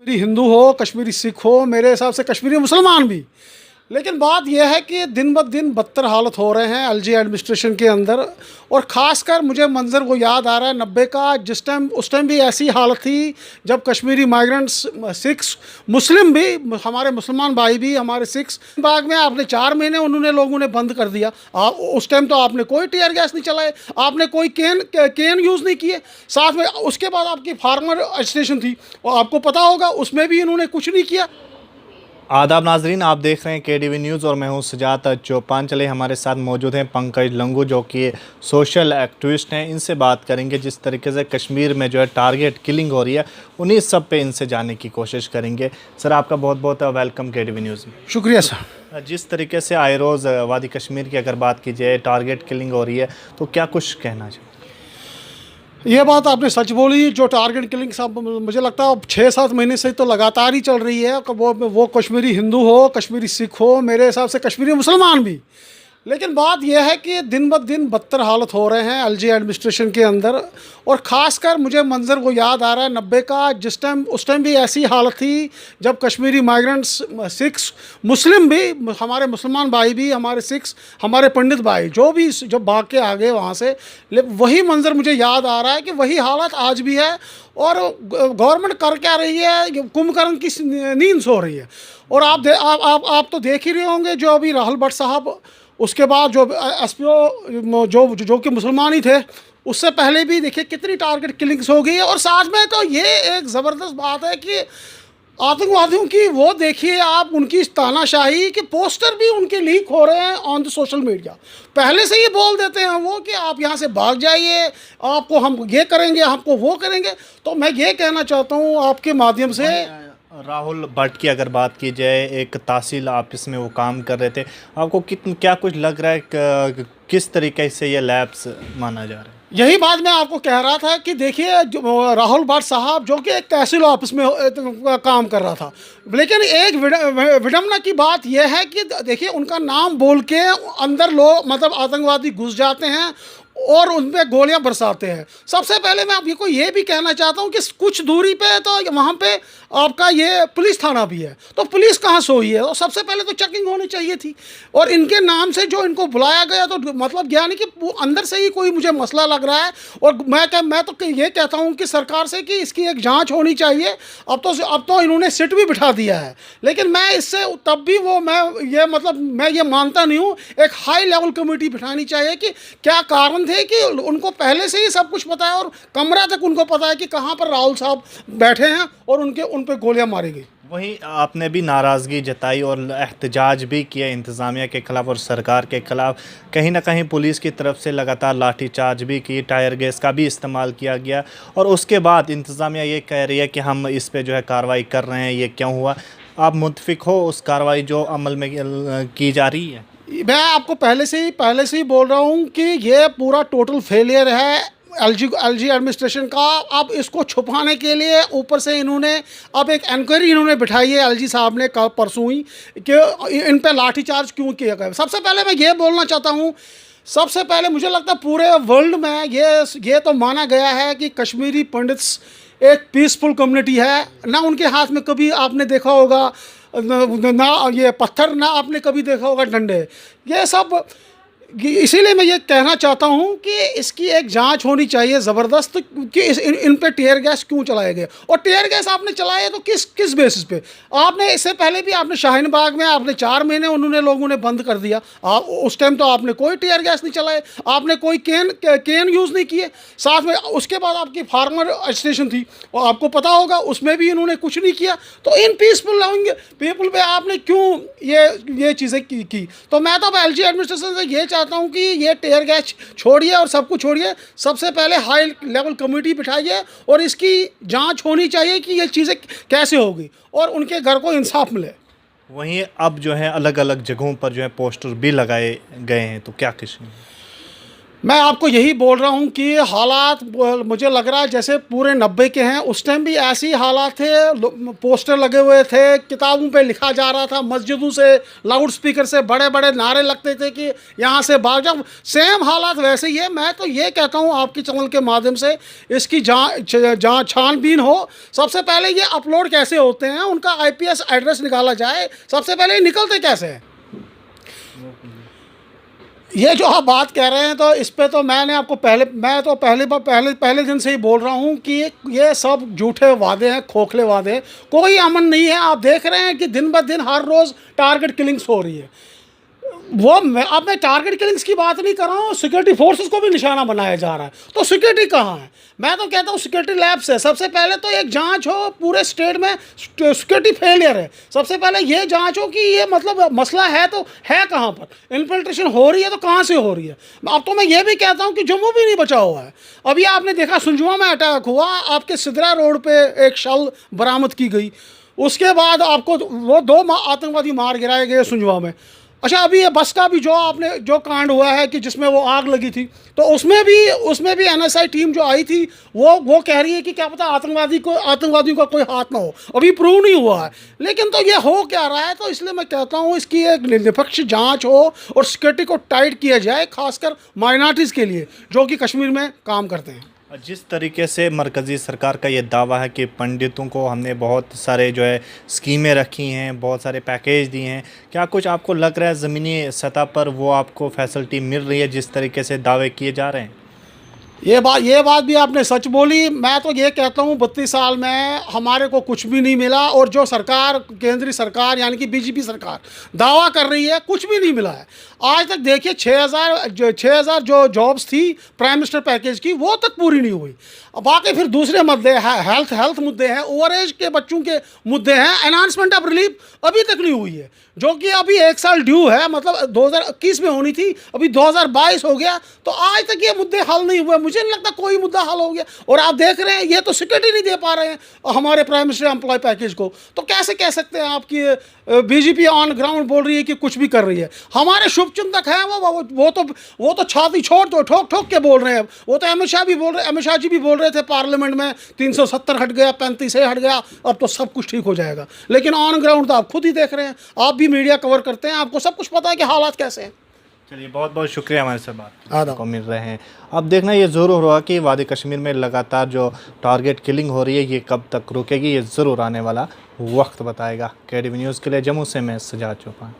कश्मीरी हिंदू हो, कश्मीरी सिख हो, मेरे हिसाब से कश्मीरी मुसलमान भी। लेकिन बात यह है कि दिन ब दिन बदतर हालत हो रहे हैं एलजी एडमिनिस्ट्रेशन के अंदर। और ख़ासकर मुझे मंज़र वो याद आ रहा है 90 का, जिस टाइम उस टाइम भी ऐसी हालत थी जब कश्मीरी माइग्रेंट्स, सिख्स, मुस्लिम भी, हमारे मुसलमान भाई भी, हमारे सिख्स बाग में आपने 4 महीने उन्होंने लोगों ने बंद कर दिया। आप उस टाइम तो आपने कोई टीयर गैस नहीं चलाए, आपने कोई केन यूज़ नहीं किए। साथ में उसके बाद आपकी फार्मर एजिटेशन थी और आपको पता होगा उसमें भी इन्होंने कुछ नहीं किया। आदाब नाजरीन, आप देख रहे हैं केडीवी न्यूज़ और मैं हूं सुजात चौपान। चले हमारे साथ मौजूद हैं पंकज लंगू, जो कि सोशल एक्टिविस्ट हैं। इनसे बात करेंगे जिस तरीके से कश्मीर में जो है टारगेट किलिंग हो रही है, उन्हीं सब पे इनसे जानने की कोशिश करेंगे। सर, आपका बहुत बहुत वेलकम केडीवी न्यूज़ में। शुक्रिया सर। जिस तरीके से आए रोज़ वादी कश्मीर की अगर बात की जाए, टारगेट किलिंग हो रही है, तो क्या कुछ कहना चाहिए? ये बात आपने सच बोली। जो टारगेट किलिंग सब मुझे लगता है 6-7 महीने से तो लगातार ही चल रही है। वो कश्मीरी हिंदू हो, कश्मीरी सिख हो, मेरे हिसाब से कश्मीरी मुसलमान भी। लेकिन बात यह है कि दिन ब दिन बदतर हालत हो रहे हैं एलजी एडमिनिस्ट्रेशन के अंदर। और ख़ासकर मुझे मंज़र वो याद आ रहा है 90 का, जिस टाइम उस टाइम भी ऐसी हालत थी जब कश्मीरी माइग्रेंट्स, सिख्स, मुस्लिम भी, हमारे मुसलमान भाई भी, हमारे सिख्स, हमारे पंडित भाई जो भी जब भाग के आ गए वहाँ से, वही मंज़र मुझे याद आ रहा है कि वही हालत आज भी है। और गवर्नमेंट कर क्या रही है, कुंभकर्ण की नींद सो रही है। और आप तो देख ही रहे होंगे जो अभी राहुल भट्ट साहब, उसके बाद जो एसपीओ जो कि मुसलमान ही थे, उससे पहले भी देखिए कितनी टारगेट किलिंग्स हो गई है। और साथ में तो ये एक ज़बरदस्त बात है कि आतंकवादियों की वो देखिए आप, उनकी तानाशाही कि पोस्टर भी उनके लीक हो रहे हैं ऑन द सोशल मीडिया। पहले से ही बोल देते हैं वो कि आप यहाँ से भाग जाइए, आपको हम ये करेंगे, आपको वो करेंगे। तो मैं ये कहना चाहता हूँ आपके माध्यम से, राहुल भट्ट की अगर बात की जाए, एक तहसील ऑफिस में वो काम कर रहे थे, आपको क्या कुछ लग रहा है किस तरीके से ये लैप्स माना जा रहा है? यही बात मैं आपको कह रहा था कि देखिए राहुल भट्ट साहब जो कि एक तहसील ऑफिस में काम कर रहा था, लेकिन एक विडम्बना की बात यह है कि देखिए उनका नाम बोल के अंदर लोग, मतलब आतंकवादी घुस जाते हैं और उन पर गोलियां बरसाते हैं। सबसे पहले मैं आपको ये भी कहना चाहता हूँ कि कुछ दूरी पे तो वहाँ पे आपका ये पुलिस थाना भी है, तो पुलिस कहाँ सोई है? और सबसे पहले तो चेकिंग होनी चाहिए थी। और इनके नाम से जो इनको बुलाया गया, तो मतलब क्या नहीं कि वो अंदर से ही कोई मुझे मसला लग रहा है। और मैं तो ये कहता हूँ कि सरकार से कि इसकी एक जाँच होनी चाहिए। अब तो इन्होंने सिट भी बिठा दिया है, लेकिन मैं इससे तब भी मैं ये मानता नहीं हूँ। एक हाई लेवल कमेटी बिठानी चाहिए कि क्या कारण थे कि उनको पहले से ही सब कुछ पता है और कमरा तक उनको पता है कि कहाँ पर राहुल साहब बैठे हैं और उन पे गोलियां मारी गई। वहीं आपने भी नाराज़गी जताई और एहतजाज भी किया इंतज़ामिया के ख़िलाफ़ और सरकार के ख़िलाफ़। कहीं ना कहीं पुलिस की तरफ से लगातार लाठीचार्ज भी की, टायर गैस का भी इस्तेमाल किया गया, और उसके बाद इंतज़ामिया ये कह रही है कि हम इस पे जो है कार्रवाई कर रहे हैं। ये क्यों हुआ? आप मुत्फिक हो उस कार्रवाई जो अमल में की जा रही है? मैं आपको पहले से ही बोल रहा हूँ कि ये पूरा टोटल फेलियर है एलजी एडमिनिस्ट्रेशन का। अब इसको छुपाने के लिए ऊपर से इन्होंने अब एक इंक्वायरी इन्होंने बिठाई है एलजी साहब ने कल परसों ही, कि इन पे लाठीचार्ज क्यों किया गया। सबसे पहले मैं ये बोलना चाहता हूँ, सबसे पहले मुझे लगता है पूरे वर्ल्ड में ये तो माना गया है कि कश्मीरी पंडित्स एक पीसफुल कम्युनिटी है। ना उनके हाथ में कभी आपने देखा होगा ना ये पत्थर, ना आपने कभी देखा होगा डंडे, ये सब। इसीलिए मैं ये कहना चाहता हूँ कि इसकी एक जांच होनी चाहिए ज़बरदस्त कि इन पे टीयर गैस क्यों चलाए गए। और टीयर गैस आपने चलाए तो किस बेसिस पे? आपने इससे पहले भी आपने शाहीन बाग में आपने 4 महीने उन्होंने लोगों ने बंद कर दिया। आप उस टाइम तो आपने कोई टीयर गैस नहीं चलाए, आपने कोई केन यूज़ नहीं किए। साथ में उसके बाद आपकी फार्मर एजिटेशन थी और आपको पता होगा उसमें भी इन्होंने कुछ नहीं किया। तो इन पीसफुल पीपल पे आपने क्यों ये चीज़ें की? तो मैं तो एलजी एडमिनिस्ट्रेशन से ये चाहता हूं कि ये टीयर गैस छोड़िए और सब कुछ छोड़िए। सबसे पहले हाई लेवल कमेटी बिठाइए और इसकी जांच होनी चाहिए कि ये चीज़ें कैसे होगी और उनके घर को इंसाफ मिले। वहीं अब जो है अलग अलग जगहों पर जो है पोस्टर भी लगाए गए हैं, तो क्या किसी मैं आपको यही बोल रहा हूँ कि हालात मुझे लग रहा है जैसे पूरे 90 के हैं। उस टाइम भी ऐसे ही हालात थे, पोस्टर लगे हुए थे, किताबों पे लिखा जा रहा था, मस्जिदों से लाउड स्पीकर से बड़े बड़े नारे लगते थे कि यहाँ से भाग जाओ। सेम हालात वैसे ही है। मैं तो ये कहता हूँ आपके चैनल के माध्यम से इसकी जाँच छानबीन हो। सबसे पहले ये अपलोड कैसे होते हैं, उनका IP एड्रेस निकाला जाए। सबसे पहले ये निकलते कैसे हैं। ये जो आप बात कह रहे हैं तो इस पे तो मैंने आपको पहले दिन से ही बोल रहा हूँ कि ये सब झूठे वादे हैं, खोखले वादे हैं। कोई अमन नहीं है। आप देख रहे हैं कि दिन ब दिन हर रोज़ टारगेट किलिंग्स हो रही है। मैं टारगेट किलिंग्स की बात नहीं कर रहा हूँ, सिक्योरिटी फोर्सेस को भी निशाना बनाया जा रहा है। तो सिक्योरिटी कहाँ है? मैं तो कहता हूँ सिक्योरिटी लैब्स है। सबसे पहले तो एक जांच हो, पूरे स्टेट में सिक्योरिटी फेलियर है। सबसे पहले ये जांच हो कि ये मतलब मसला है तो है कहाँ पर, इन्फिल्ट्रेशन हो रही है तो कहाँ से हो रही है। अब तो मैं ये भी कहता हूँ कि जम्मू भी नहीं बचा हुआ है। अभी आपने देखा सुंजवा में अटैक हुआ, आपके सिदरा रोड पर एक शल बरामद की गई। उसके बाद आपको वो 2 आतंकवादी मार गिराए गए सुंजवा में। अच्छा, अभी ये बस का भी जो कांड हुआ है कि जिसमें वो आग लगी थी, तो उसमें भी NSI टीम जो आई थी वो कह रही है कि क्या पता आतंकवादियों का कोई हाथ ना हो। अभी प्रूव नहीं हुआ है, लेकिन तो ये हो क्या रहा है। तो इसलिए मैं कहता हूँ इसकी एक निष्पक्ष जांच हो और सिक्योरिटी को टाइट किया जाए, खासकर माइनॉरिटीज़ के लिए जो कि कश्मीर में काम करते हैं। जिस तरीके से मरकज़ी सरकार का ये दावा है कि पंडितों को हमने बहुत सारे जो है स्कीमें रखी हैं, बहुत सारे पैकेज दिए हैं, क्या कुछ आपको लग रहा है ज़मीनी सतह पर वो आपको फैसिलिटी मिल रही है जिस तरीके से दावे किए जा रहे हैं? ये बात भी आपने सच बोली। मैं तो ये कहता हूँ 32 साल में हमारे को कुछ भी नहीं मिला, और जो सरकार, केंद्रीय सरकार यानी कि BJP सरकार दावा कर रही है, कुछ भी नहीं मिला है। आज तक देखिए 6,000 जो जॉब्स थी प्राइम मिनिस्टर पैकेज की, वो तक पूरी नहीं हुई। बाकी फिर दूसरे मुद्दे हैं, हेल्थ मुद्दे हैं, ओवर एज के बच्चों के मुद्दे हैं, एनहांसमेंट ऑफ रिलीफ अभी तक नहीं हुई है, जो कि अभी 1 साल ड्यू है। मतलब 2021 में होनी थी, अभी 2022 हो गया, तो आज तक ये मुद्दे हल नहीं हुए। मुझे नहीं लगता कोई मुद्दा हल हो गया। और आप देख रहे हैं ये तो सिक्योरिटी नहीं दे पा रहे हैं हमारे प्राइम मिनिस्टर एम्प्लॉय पैकेज को। तो कैसे कह सकते हैं आप कि BJP ऑन ग्राउंड बोल रही है कि कुछ भी कर रही है। हमारे शुभचिंतक हैं वो तो छाती छोड़ तो ठोक के बोल रहे हैं। वो तो अमित शाह जी भी बोल रहे थे पार्लियामेंट में 370 हट गया, 35 हट गया, अब तो सब कुछ ठीक हो जाएगा। लेकिन ऑन ग्राउंड तो आप खुद ही देख रहे हैं, आप भी मीडिया कवर करते हैं, आपको सब कुछ पता है कि हालात कैसे हैं। चलिए, बहुत बहुत शुक्रिया हमारे से बात को मिल रहे हैं। अब देखना ये ज़रूर होगा कि वादी कश्मीर में लगातार जो टारगेट किलिंग हो रही है ये कब तक रुकेगी, ये ज़रूर आने वाला वक्त बताएगा। KDV न्यूज़ के लिए जम्मू से मैं सजाद चौपान।